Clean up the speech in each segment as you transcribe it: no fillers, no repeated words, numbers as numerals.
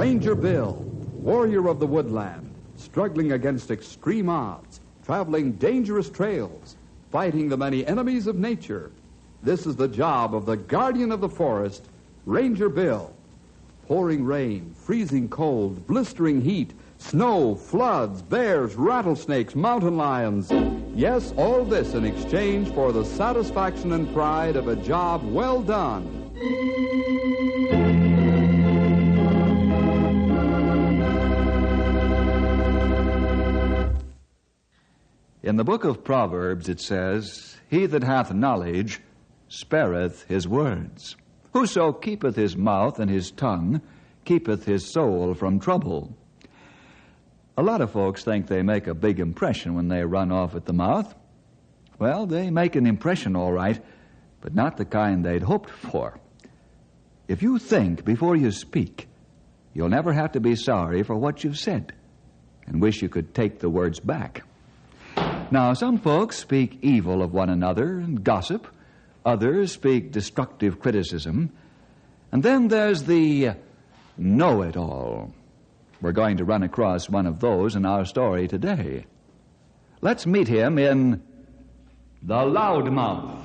Ranger Bill, warrior of the woodland, struggling against extreme odds, traveling dangerous trails, fighting the many enemies of nature. This is the job of the guardian of the forest, Ranger Bill. Pouring rain, freezing cold, blistering heat, snow, floods, bears, rattlesnakes, mountain lions. Yes, all this in exchange for the satisfaction and pride of a job well done. In the book of Proverbs it says, "He that hath knowledge spareth his words. Whoso keepeth his mouth and his tongue keepeth his soul from trouble." A lot of folks think they make a big impression when they run off at the mouth. Well, they make an impression all right, but not the kind they'd hoped for. If you think before you speak, you'll never have to be sorry for what you've said and wish you could take the words back. Now, some folks speak evil of one another and gossip. Others speak destructive criticism. And then there's the know-it-all. We're going to run across one of those in our story today. Let's meet him in The Loudmouth.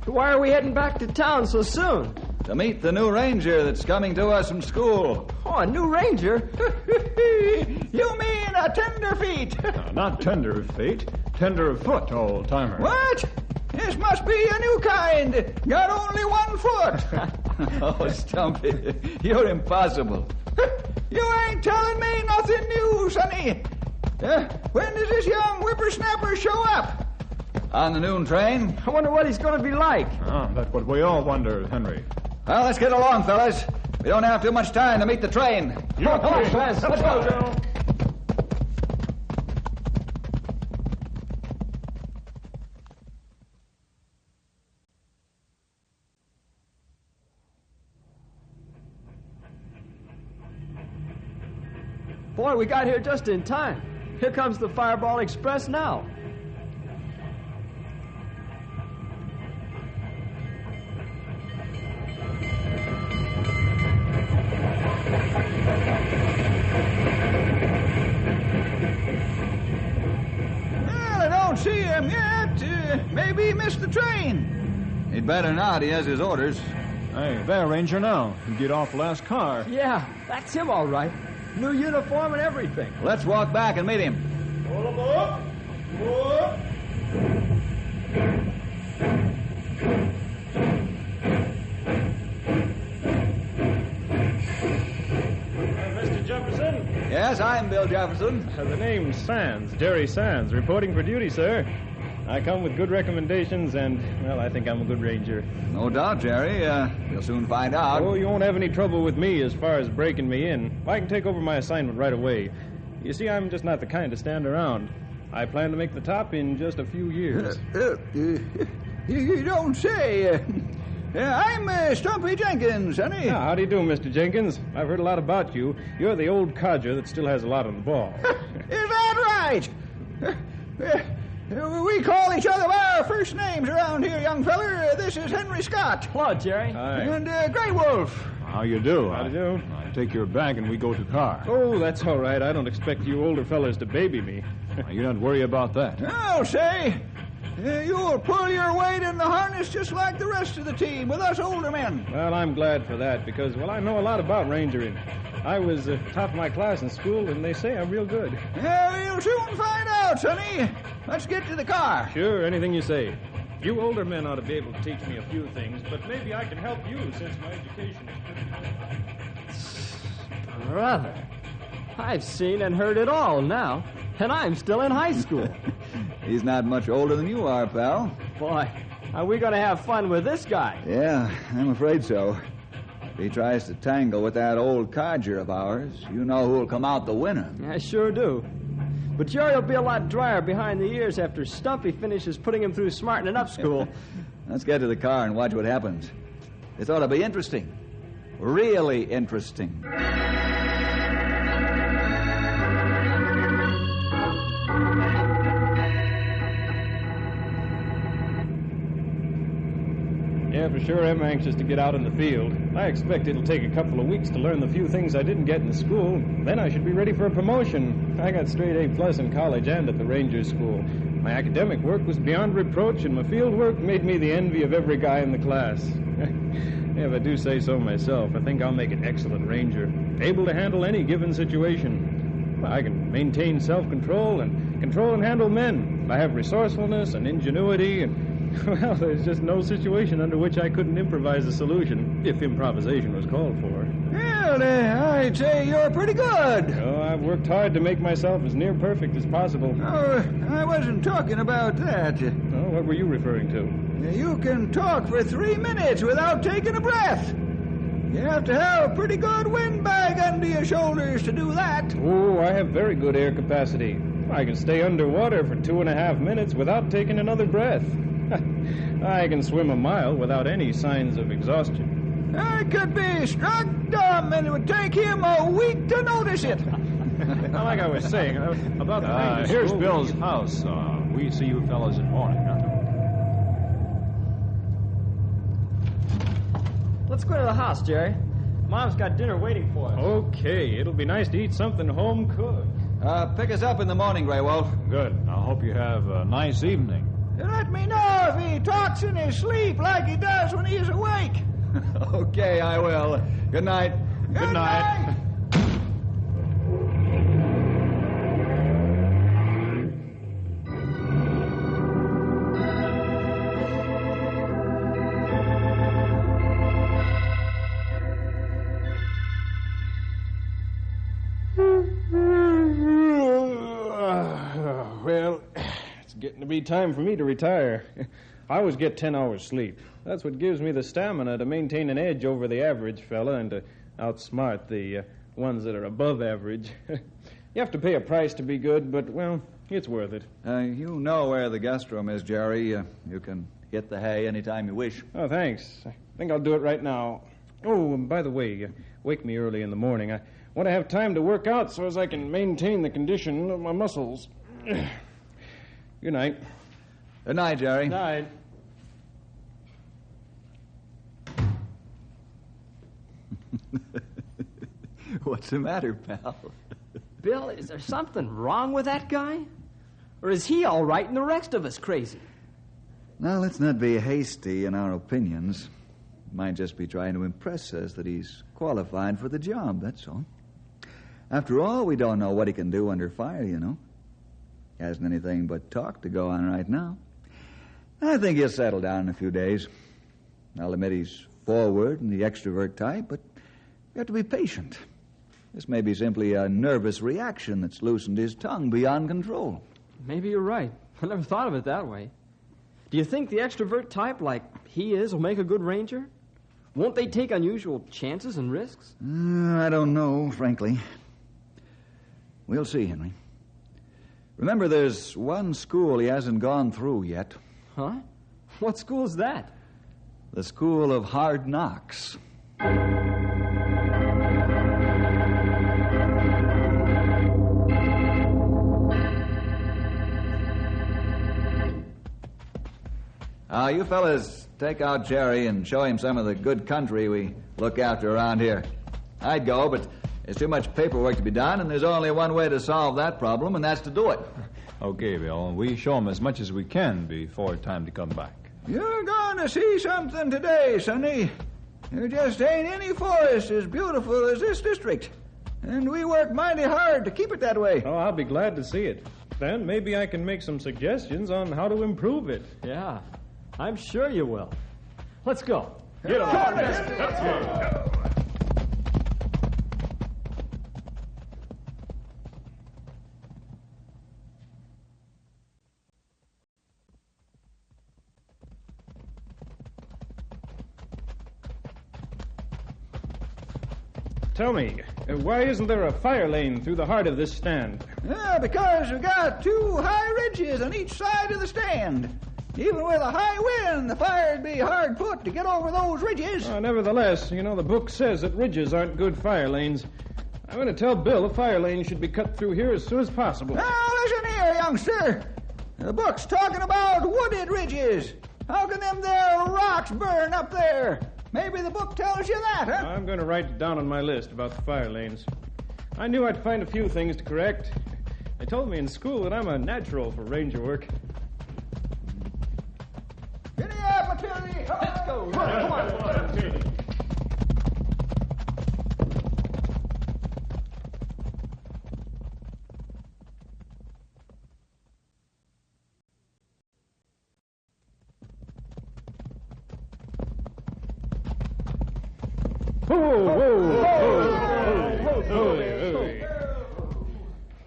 Why are we heading back to town so soon? To meet the new ranger that's coming to us from school. Oh, a new ranger? You mean a tenderfeet? Not tender of feet, tender of foot, old-timer. What? This must be a new kind. Got only 1 foot. Oh, Stumpy, you're impossible. You ain't telling me nothing new, Sonny. When does this young whippersnapper show up? On the noon train. I wonder what he's going to be like. That's what we all wonder, Henry. Well, let's get along, fellas. We don't have too much time to meet the train. Come on, fast. Let's go, Joe. Boy, we got here just in time. Here comes the Fireball Express now. Well, I don't see him yet. Maybe he missed the train. He'd better not. He has his orders. Hey, there, Ranger, now. You get off last car. Yeah, that's him all right. New uniform and everything. Let's walk back and meet him. Hold him up. Whoop. Mr. Jefferson? Yes, I'm Bill Jefferson. The name's Sands, Jerry Sands, reporting for duty, sir. I come with good recommendations, and, well, I think I'm a good ranger. No doubt, Jerry. You'll soon find out. Oh, you won't have any trouble with me as far as breaking me in. I can take over my assignment right away. You see, I'm just not the kind to stand around. I plan to make the top in just a few years. You don't say. I'm Stumpy Jenkins, Sonny. How do you do, Mr. Jenkins? I've heard a lot about you. You're the old codger that still has a lot on the ball. Is that right? We call each other by our first names around here, young feller. This is Henry Scott. Hello, Jerry. Hi. And Grey Wolf. How you do? How do you do? I take your bag and we go to car. Oh, that's all right. I don't expect you older fellas to baby me. You don't worry about that. Oh, say, you'll pull your weight in the harness just like the rest of the team with us older men. Well, I'm glad for that because, well, I know a lot about rangering. I was top of my class in school, and they say I'm real good. Yeah, we'll soon find out, Sonny. Let's get to the car. Sure, anything you say. You older men ought to be able to teach me a few things, but maybe I can help you since my education is pretty good. Brother, I've seen and heard it all now, and I'm still in high school. He's not much older than you are, pal. Boy, are we going to have fun with this guy? Yeah, I'm afraid so. If he tries to tangle with that old codger of ours, you know who'll come out the winner. I sure do. But Jerry will be a lot drier behind the ears after Stumpy finishes putting him through smartening up school. Let's get to the car and watch what happens. This ought to be interesting. Really interesting. Yeah, for sure I'm anxious to get out in the field. I expect it'll take a couple of weeks to learn the few things I didn't get in school. Then I should be ready for a promotion. I got straight A+ in college and at the Rangers School. My academic work was beyond reproach, and my field work made me the envy of every guy in the class. If I do say so myself, I think I'll make an excellent ranger, able to handle any given situation. I can maintain self-control and control and handle men. I have resourcefulness and ingenuity, and, well, there's just no situation under which I couldn't improvise a solution, if improvisation was called for. Well, I'd say you're pretty good. Oh, I've worked hard to make myself as near perfect as possible. Oh, I wasn't talking about that. Oh, what were you referring to? You can talk for 3 minutes without taking a breath. You have to have a pretty good windbag under your shoulders to do that. Oh, I have very good air capacity. I can stay underwater for 2.5 minutes without taking another breath. I can swim a mile without any signs of exhaustion. I could be struck dumb, and it would take him a week to notice it. Like I was saying, about the Rangers Here's School, Bill's house. We see you fellows in morning, huh? Let's go to the house, Jerry. Mom's got dinner waiting for us. Okay, it'll be nice to eat something home cooked. Pick us up in the morning, Grey Wolf. Good. I hope you have a nice evening. Let me know if he talks in his sleep like he does when he's awake. Okay, I will. Good night. Good night. Well, it's getting to be time for me to retire. I always get 10 hours sleep. That's what gives me the stamina to maintain an edge over the average fella and to outsmart the ones that are above average. You have to pay a price to be good, but, well, it's worth it. You know where the guest room is, Jerry. You can get the hay anytime you wish. Oh, thanks. I think I'll do it right now. Oh, and by the way, wake me early in the morning. I want to have time to work out so as I can maintain the condition of my muscles. Good night. Good night, Jerry. Night. What's the matter, pal? Bill, is there something wrong with that guy? Or is he all right and the rest of us crazy? Now, let's not be hasty in our opinions. Might just be trying to impress us that he's qualified for the job, that's all. After all, we don't know what he can do under fire, you know. He hasn't anything but talk to go on right now. I think he'll settle down in a few days. I'll admit he's forward and the extrovert type, but we have to be patient. This may be simply a nervous reaction that's loosened his tongue beyond control. Maybe you're right. I never thought of it that way. Do you think the extrovert type, like he is, will make a good ranger? Won't they take unusual chances and risks? I don't know, frankly. We'll see, Henry. Remember, there's one school he hasn't gone through yet. Huh? What school is that? The School of Hard Knocks. You fellas take out Jerry and show him some of the good country we look after around here. I'd go, but there's too much paperwork to be done, and there's only one way to solve that problem, and that's to do it. Okay, Bill. We show him as much as we can before time to come back. You're going to see something today, Sonny. There just ain't any forest as beautiful as this district. And we work mighty hard to keep it that way. Oh, I'll be glad to see it. Then maybe I can make some suggestions on how to improve it. Yeah, I'm sure you will. Let's go. Get on. Let's go. Tell me, why isn't there a fire lane through the heart of this stand? Because we got 2 high ridges on each side of the stand. Even with a high wind, the fire'd be hard put to get over those ridges. Nevertheless, you know, the book says that ridges aren't good fire lanes. I'm going to tell Bill a fire lane should be cut through here as soon as possible. Now, listen here, youngster. The book's talking about wooded ridges. How can them there rocks burn up there? Maybe the book tells you that, huh? I'm going to write it down on my list about the fire lanes. I knew I'd find a few things to correct. They told me in school that I'm a natural for ranger work. Giddy up, Matilda! Let's go. Come on.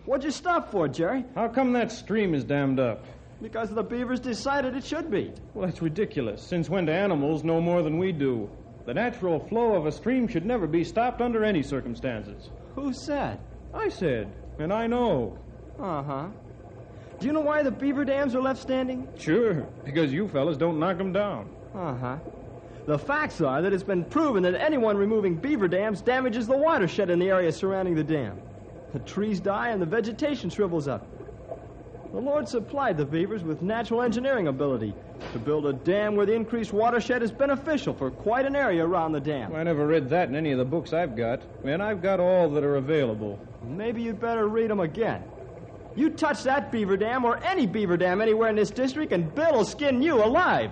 What'd you stop for, Jerry? How come that stream is dammed up? Because the beavers decided it should be. Well, that's ridiculous. Since when do animals know more than we do? The natural flow of a stream should never be stopped under any circumstances. Who said? I said, and I know. Uh-huh. Do you know why the beaver dams are left standing? Sure, because you fellas don't knock them down. Uh-huh. The facts are that it's been proven that anyone removing beaver dams damages the watershed in the area surrounding the dam. The trees die and the vegetation shrivels up. The Lord supplied the beavers with natural engineering ability to build a dam where the increased watershed is beneficial for quite an area around the dam. Well, I never read that in any of the books I've got, and I've got all that are available. Maybe you'd better read them again. You touch that beaver dam or any beaver dam anywhere in this district, and Bill will skin you alive.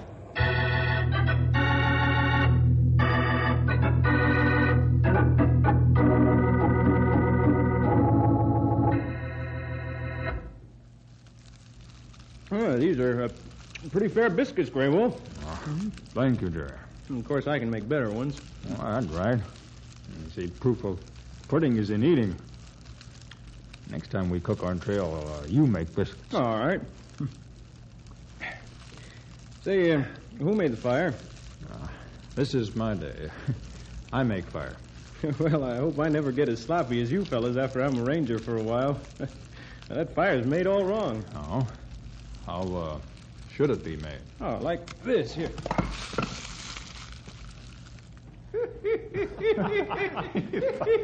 These are pretty fair biscuits, Grey Wolf. Thank you, Jerry. Of course, I can make better ones. Well, that's right. You see, proof of pudding is in eating. Next time we cook on trail, you make biscuits. All right. Say, who made the fire? This is my day. I make fire. Well, I hope I never get as sloppy as you fellas after I'm a ranger for a while. That fire's made all wrong. Oh? How should it be made? Oh, like this here.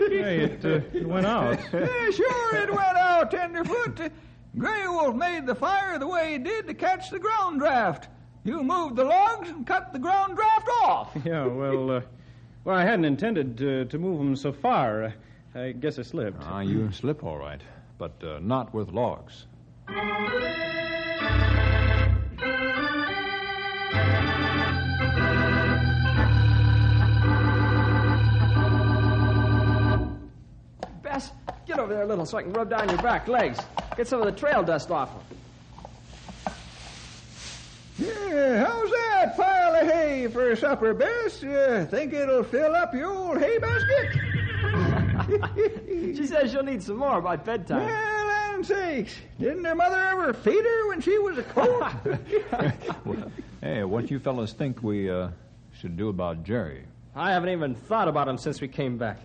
Hey, it went out. Yeah, sure it went out, Tenderfoot. Grey Wolf made the fire the way he did to catch the ground draft. You moved the logs and cut the ground draft off. Yeah, well, I hadn't intended to move them so far. I guess I slipped. You slip all right, but not with logs. Bess, get over there a little so I can rub down your back legs. Get some of the trail dust off them. Yeah, how's that pile of hay for supper, Bess? Think it'll fill up your old hay basket? She says she'll need some more by bedtime. Well, land sakes. Didn't her mother ever feed her when she was a colt? Hey, what you fellas think we should do about Jerry? I haven't even thought about him since we came back.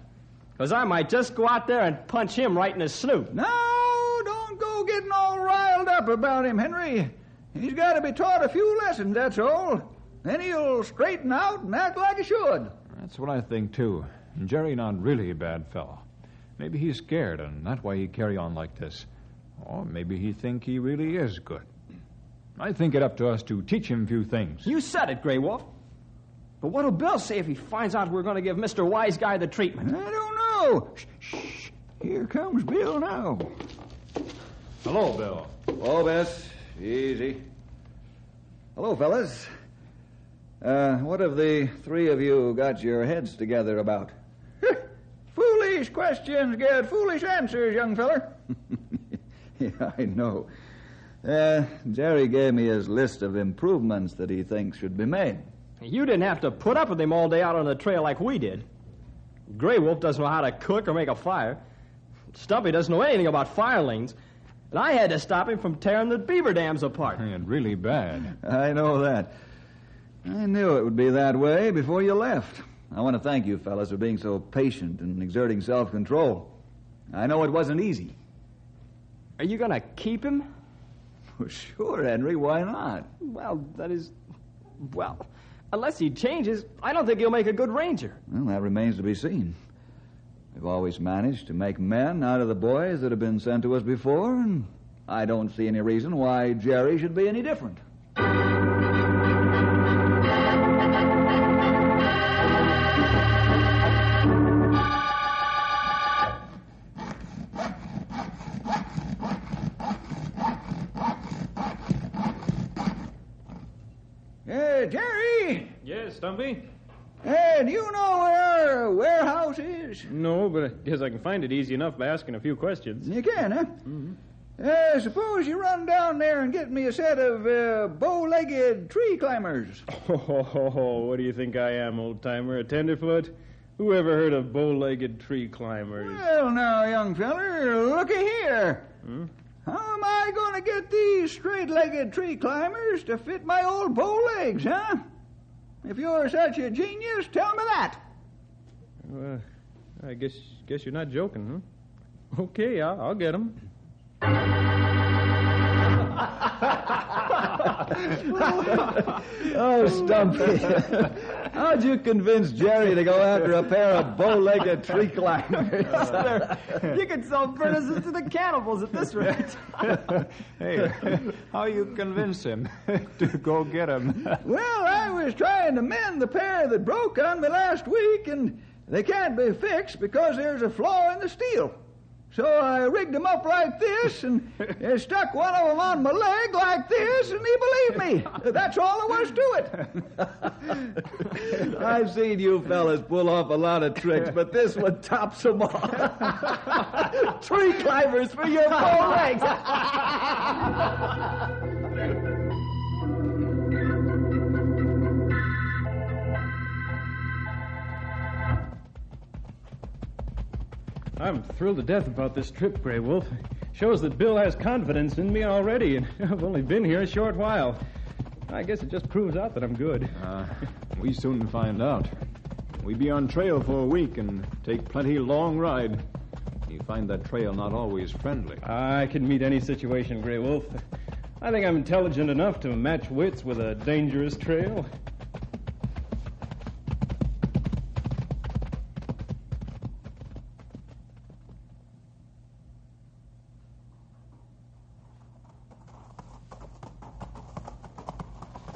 Because I might just go out there and punch him right in his snoot. No, don't go getting all riled up about him, Henry. He's got to be taught a few lessons, that's all. Then he'll straighten out and act like he should. That's what I think, too. Jerry not really a bad fellow. Maybe he's scared, and that's why he carry on like this. Or maybe he think he really is good. I think it up to us to teach him a few things. You said it, Grey Wolf. But what'll Bill say if he finds out we're going to give Mr. Wise Guy the treatment? I don't know. Shh. Here comes Bill now. Hello, Bill. Hello, Bess. Easy. Hello, fellas. What have the three of you got your heads together about? Foolish questions get foolish answers, young feller. Yeah, I know. Jerry gave me his list of improvements that he thinks should be made. You didn't have to put up with him all day out on the trail like we did. Grey Wolf doesn't know how to cook or make a fire. Stumpy doesn't know anything about fire lanes. And I had to stop him from tearing the beaver dams apart. And really bad. I know that. I knew it would be that way before you left. I want to thank you fellas for being so patient and exerting self-control. I know it wasn't easy. Are you going to keep him? Well, sure, Henry. Why not? Well, unless he changes, I don't think he'll make a good ranger. Well, that remains to be seen. We've always managed to make men out of the boys that have been sent to us before, and I don't see any reason why Jerry should be any different. Jerry! Yes, Stumpy? Do you know where our warehouse is? No, but I guess I can find it easy enough by asking a few questions. You can, huh? Suppose you run down there and get me a set of bow-legged tree climbers. Oh, what do you think I am, old-timer? A tenderfoot? Who ever heard of bow-legged tree climbers? Well, now, young feller, looky here. How am I going to get these straight-legged tree climbers to fit my old bow legs, huh? If you're such a genius, tell me that. I guess you're not joking, huh? Okay, I'll get them. Oh, Stumpy. How'd you convince Jerry to go after a pair of bow-legged tree climbers? You could sell furnaces to the cannibals at this rate. Hey, how you convince him to go get him? Well, I was trying to mend the pair that broke on me last week, and they can't be fixed because there's a flaw in the steel. So I rigged them up like this and stuck one of them on my leg like this, and he believed me. That's all there was to it. I've seen you fellas pull off a lot of tricks, but this one tops them all. Tree climbers for your bow legs. I'm thrilled to death about this trip, Grey Wolf. Shows that Bill has confidence in me already, and I've only been here a short while. I guess it just proves out that I'm good. We soon find out. We be on trail for a week and take plenty long ride. You find that trail not always friendly. I can meet any situation, Grey Wolf. I think I'm intelligent enough to match wits with a dangerous trail.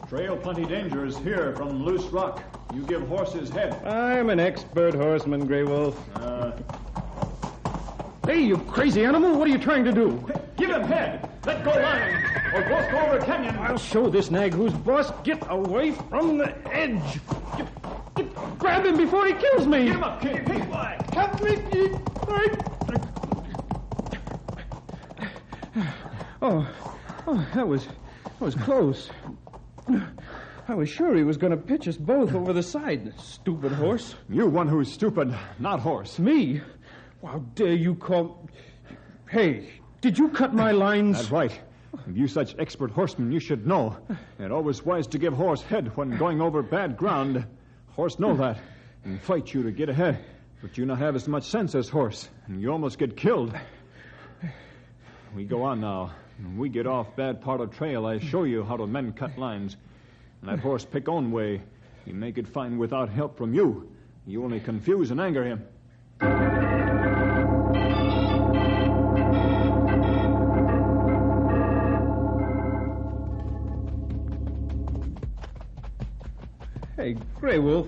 Trail plenty dangerous here from Loose Rock. You give horses head. I'm an expert horseman, Grey Wolf. Hey, you crazy animal! What are you trying to do? Give him head! Let go line, or both go over canyon. I'll show this nag who's boss. Get away from the edge! Grab him before he kills me! Get him up, kid! Hey, boy! Help me! Oh, that was close. I was sure he was going to pitch us both over the side, stupid horse. You one who's stupid, not horse. Me? How dare you call... Hey, did you cut my lines? That's right. If you such expert horseman, you should know. It always wise to give horse head when going over bad ground. Horse know that and fight you to get ahead. But you not have as much sense as horse, and you almost get killed. We go on now. When we get off bad part of trail, I show you how to men cut lines. And that horse pick own way. You make it fine without help from you. You only confuse and anger him. Hey, Grey Wolf,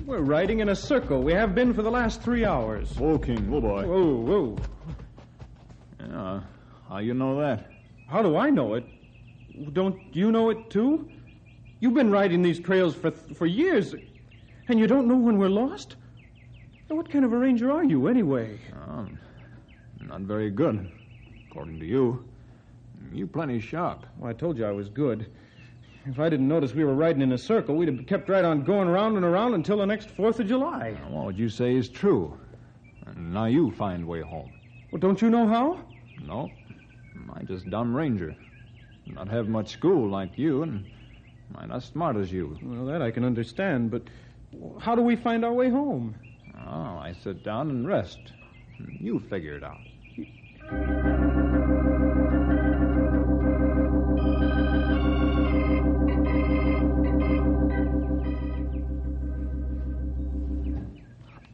we're riding in a circle. We have been for the last 3 hours. Whoa, King, whoa, boy. Whoa. Yeah, how you know that? How do I know it? Don't you know it, too? You've been riding these trails for years, and you don't know when we're lost? Now, what kind of a ranger are you, anyway? Not very good, according to you. You plenty sharp. Well, I told you I was good. If I didn't notice we were riding in a circle, we'd have kept right on going around and around until the next 4th of July. Well, what you say is true. And now you find way home. Well, don't you know how? No. I just dumb ranger. Not have much school like you, and I not smart as you. Well, that I can understand, but how do we find our way home? Oh, I sit down and rest. You figure it out.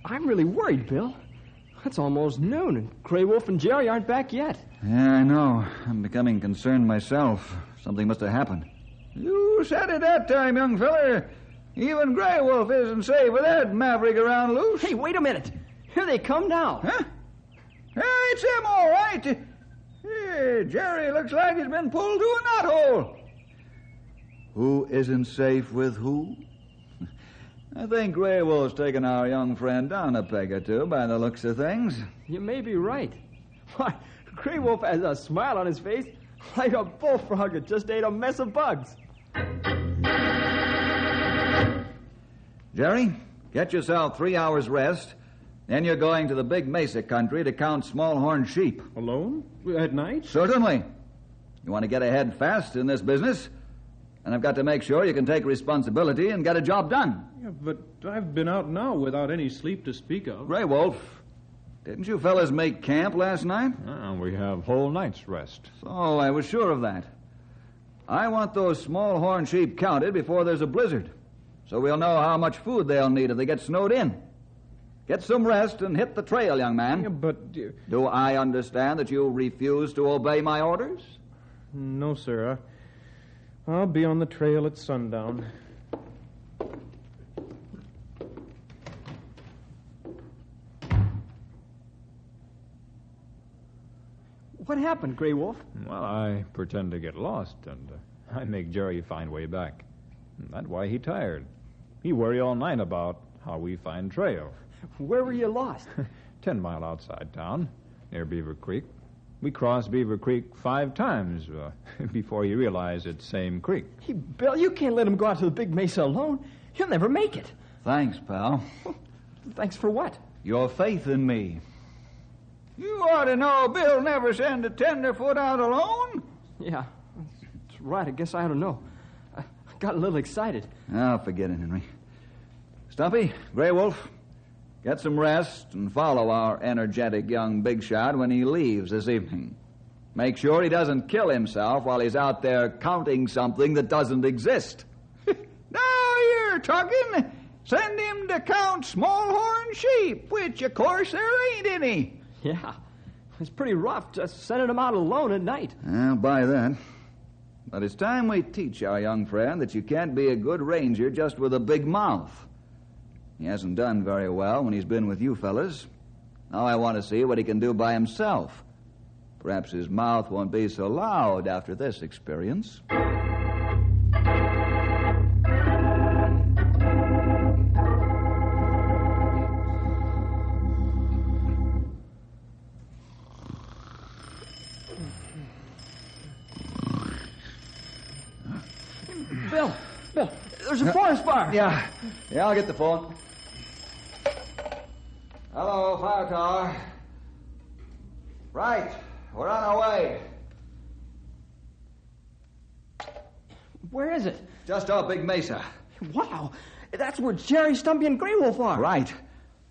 I'm really worried, Bill. It's almost noon, and Grey Wolf and Jerry aren't back yet. Yeah, I know. I'm becoming concerned myself. Something must have happened. You said it that time, young feller. Even Grey Wolf isn't safe with that maverick around loose. Hey, wait a minute. Here they come now. Huh? It's him, all right. Hey, Jerry looks like he's been pulled to a knothole. Who isn't safe with who? I think Grey Wolf's taken our young friend down a peg or two by the looks of things. You may be right. Why, Grey Wolf has a smile on his face like a bullfrog that just ate a mess of bugs. Jerry, get yourself 3 hours rest. Then you're going to the Big Mesa country to count small-horned sheep. Alone? At night? Certainly. You want to get ahead fast in this business, and I've got to make sure you can take responsibility and get a job done. Yeah, but I've been out now without any sleep to speak of. Grey Wolf, didn't you fellas make camp last night? We have whole night's rest. So I was sure of that. I want those small-horned sheep counted before there's a blizzard, so we'll know how much food they'll need if they get snowed in. Get some rest and hit the trail, young man. Yeah, but... Do I understand that you refuse to obey my orders? No, sir. I'll be on the trail at sundown. What happened, Grey Wolf? Well, I pretend to get lost, and I make Jerry find way back. And that's why he tired. He worry all night about how we find trail. Where were you lost? 10 mile outside town, near Beaver Creek. We crossed Beaver Creek 5 times before you realize it's same creek. Hey, Bill, you can't let him go out to the Big Mesa alone. He'll never make it. Thanks, pal. Thanks for what? Your faith in me. You ought to know Bill never send a tenderfoot out alone. Yeah, that's right. I guess I ought to know. I got a little excited. Oh, forget it, Henry. Stumpy, Grey Wolf, get some rest and follow our energetic young big shot when he leaves this evening. Make sure he doesn't kill himself while he's out there counting something that doesn't exist. Now you're talking. Send him to count small-horned sheep, which, of course, there ain't any. Yeah, it's pretty rough just sending him out alone at night. I'll buy that. But it's time we teach our young friend that you can't be a good ranger just with a big mouth. He hasn't done very well when he's been with you fellas. Now I want to see what he can do by himself. Perhaps his mouth won't be so loud after this experience. Bill, there's a forest fire. Yeah, I'll get the phone. Hello, fire tower. Right, we're on our way. Where is it? Just off Big Mesa. Wow, that's where Jerry, Stumpy, and Grey Wolf are. Right.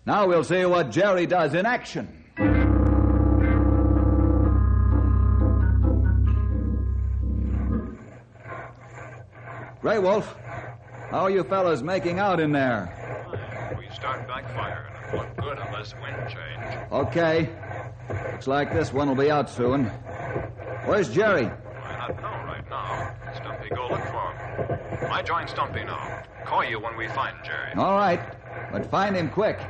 Now we'll see what Jerry does in action. Grey Wolf, how are you fellas making out in there? We start backfire, and it won't good unless wind change. Okay. Looks like this one will be out soon. Where's Jerry? I not know right now. Stumpy, go look for him. I join Stumpy now. Call you when we find Jerry. All right, but find him quick.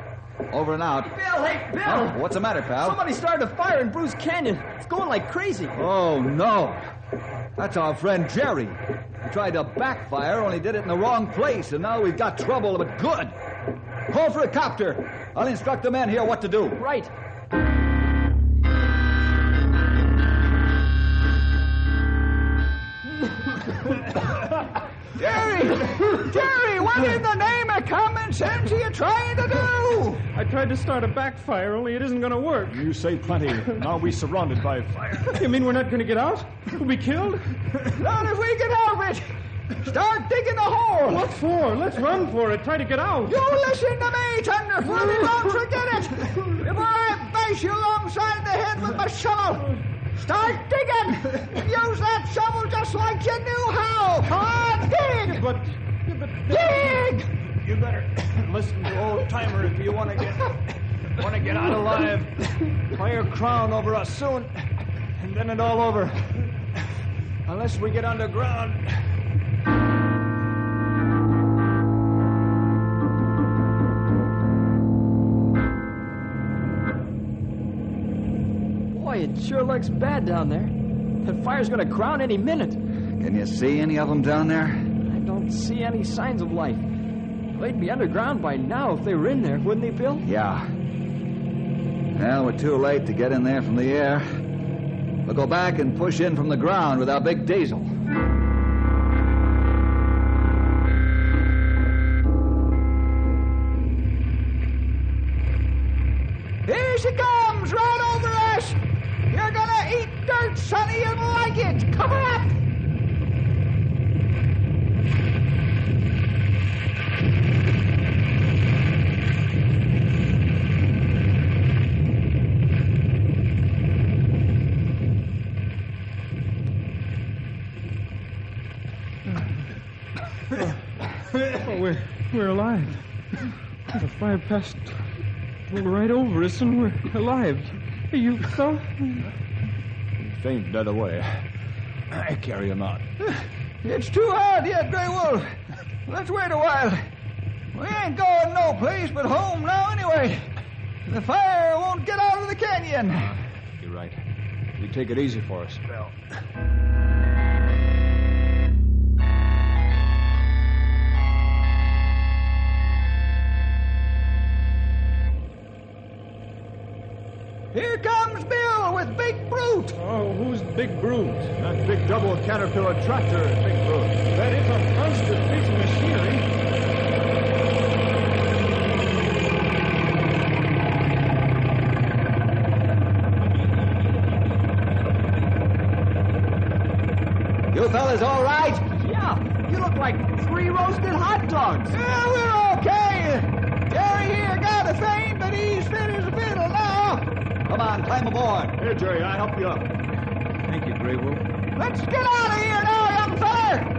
Over and out. Bill, hey, Bill! Oh, what's the matter, pal? Somebody started a fire in Bruce Canyon. It's going like crazy. Oh, no. That's our friend Jerry. He tried to backfire, only did it in the wrong place, and now we've got trouble, but good. Call for a copter. I'll instruct the men here what to do. Right. Jerry, what in the name of common sense are you trying to do? I tried to start a backfire, only it isn't going to work. You say plenty. Now we're surrounded by fire. You mean we're not going to get out? We'll be killed? Not if we can help it. Start digging a hole. What for? Let's run for it. Try to get out. You listen to me, Tenderfoot, and don't forget it. Before I bash you alongside the head with my shovel, start digging. Use that shovel just like you knew how. Come on, dig. But dig. you better listen to old timer if you want to get out alive. Fire crown over us soon, and then it all over. Unless we get underground. Boy, it sure looks bad down there. That fire's going to crown any minute. Can you see any of them down there? don't see any signs of life. They'd be underground by now if they were in there, wouldn't they, Bill? Yeah. Well, we're too late to get in there from the air. We'll go back and push in from the ground with our big diesel. Here she comes, right over us. You're gonna eat dirt, Sonny. You'll like it. Cover up. Oh, we're alive. The fire passed right over us, and we're alive. You fella? Faint dead away. I carry him out. It's too hard yet, Grey Wolf. Let's wait a while. We ain't going no place but home now anyway. The fire won't get out of the canyon. You're right. You take it easy for us, Bill. Here comes Bill with Big Brute. Oh, who's Big Brute? That big double Caterpillar tractor, Big Brute. That is a monster piece of machinery. You fellas all right? Yeah, you look like 3 roasted hot dogs. Yeah, we're okay. Jerry here got a faint, but he's fit as a fiddle now. Come on, climb aboard. Here, Jerry, I'll help you up. Thank you, Grey Wolf. Let's get out of here now, young feller.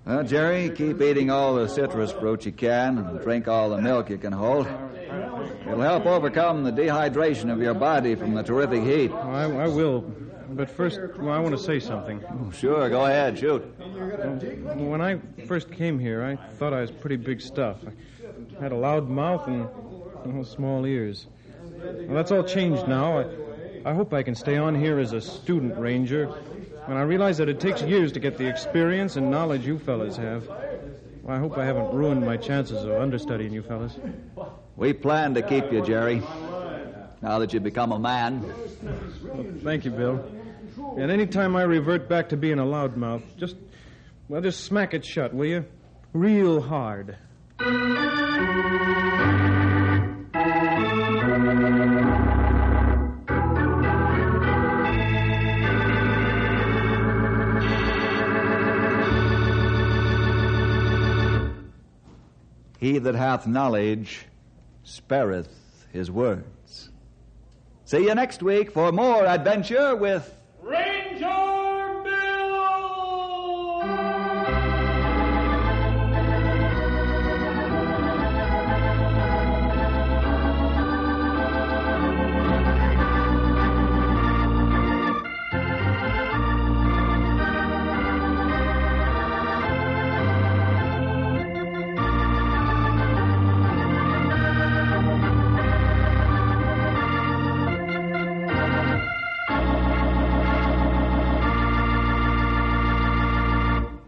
Well, Jerry, keep eating all the citrus fruit you can and drink all the milk you can hold. It'll help overcome the dehydration of your body from the terrific heat. Oh, I will. But first, I want to say something. Oh, sure, go ahead, shoot. When I first came here, I thought I was pretty big stuff. I had a loud mouth and small ears. Well, that's all changed now. I hope I can stay on here as a student ranger. And I realize that it takes years to get the experience and knowledge you fellas have. Well, I hope I haven't ruined my chances of understudying you fellas. We plan to keep you, Jerry, now that you've become a man. Well, thank you, Bill. And any time I revert back to being a loudmouth, just smack it shut, will you? Real hard. He that hath knowledge spareth his words. See you next week for more adventure with Ranger!